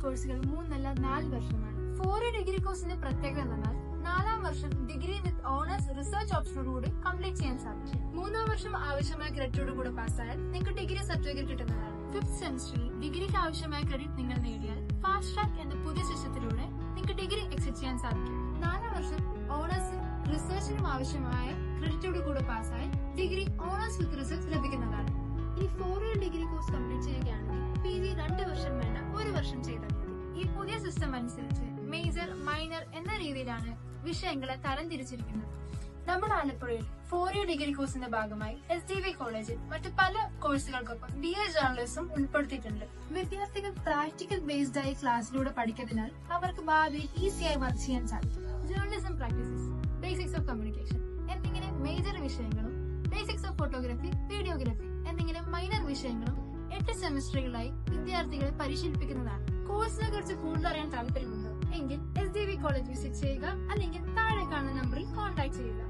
കോഴ്സുകൾ 3 അല്ല 4 വർഷമാണ്. 4 ഡിഗ്രി കോഴ്സിന്റെ പ്രത്യേകത എന്നാൽ 4ാം വർഷം ഡിഗ്രി വിത്ത് ഓണേഴ്സ് റിസർച്ച് ഓപ്ഷനോടുകൂടി കംപ്ലീറ്റ് ചെയ്യാൻ സാധിക്കും. 3ാം വർഷം ആവശ്യമായ ക്രെഡിറ്റോട് കൂടെ പാസ്സായാൽ നിങ്ങൾക്ക് ഡിഗ്രി സർട്ടിഫിക്കറ്റ് കിട്ടുന്നതാണ്. 5th സെമസ്റ്ററിൽ ഡിഗ്രിക്ക് ആവശ്യമായ ക്രെഡിറ്റ് നിങ്ങൾ നേടിയാൽ ഫാസ്റ്റ് ട്രാക്ക് എന്ന പുതിയ സിസ്റ്റത്തിലൂടെ നിങ്ങൾക്ക് ഡിഗ്രി എക്സിറ്റ് ചെയ്യാൻ സാധിക്കും. 4ാം വർഷം ഓണേഴ്സ് റിസർച്ചിനും ആവശ്യമായ ക്രെഡിറ്റോട് കൂടെ പാസ്സായി ഡിഗ്രി ഓണേഴ്സ് വിത്ത് റിസർച്ച് ലഭിക്കുന്നതാണ്. ഈ 4 ഇയർ ഡിഗ്രി കോഴ്സ് കംപ്ലീറ്റ് ചെയ്യുകയാണെങ്കിൽ PG 2 വർഷം വേണ്ട 1 വർഷം ചെയ്താൽ മതി. ഈ പുതിയ സിസ്റ്റം അനുസരിച്ച് മേജർ മൈനർ എന്ന രീതിയിലാണ് വിഷയങ്ങളെ തരംതിരിച്ചിരിക്കുന്നത്. നമ്മുടെ ആലപ്പുഴയിൽ 4 ഇയർ ഡിഗ്രി കോഴ്സിന്റെ ഭാഗമായി SDV കോളേജിൽ മറ്റ് പല കോഴ്സുകൾക്കൊപ്പം BA ജേർണലിസം ഉൾപ്പെടുത്തിയിട്ടുണ്ട്. വിദ്യാർത്ഥികൾ പ്രാക്ടിക്കൽ ബേസ്ഡ് ആയി ക്ലാസ്സിലൂടെ പഠിക്കുന്നതിനാൽ അവർക്ക് ഭാവിയിൽ ഈസിയായി വർക്ക് ചെയ്യാൻ സാധിക്കും. Journalism practices, basics of communication എന്നിങ്ങനെ മേജർ വിഷയങ്ങളും ബേസിക്സ് ഓഫ് ഫോട്ടോഗ്രാഫി, വീഡിയോഗ്രാഫി എന്നിങ്ങനെ മൈനർ വിഷയങ്ങളും 8 സെമസ്റ്ററുകളായി വിദ്യാർത്ഥികളെ പരിശീലിപ്പിക്കുന്നതാണ്. കോഴ്സിനെ കുറിച്ച് കൂടുതൽ അറിയാൻ താല്പര്യമുണ്ടോ എങ്കിൽ SDV കോളേജ് വിസിറ്റ് ചെയ്യുക, അല്ലെങ്കിൽ താഴെ കാണുന്ന നമ്പറിൽ കോൺടാക്ട് ചെയ്യുക.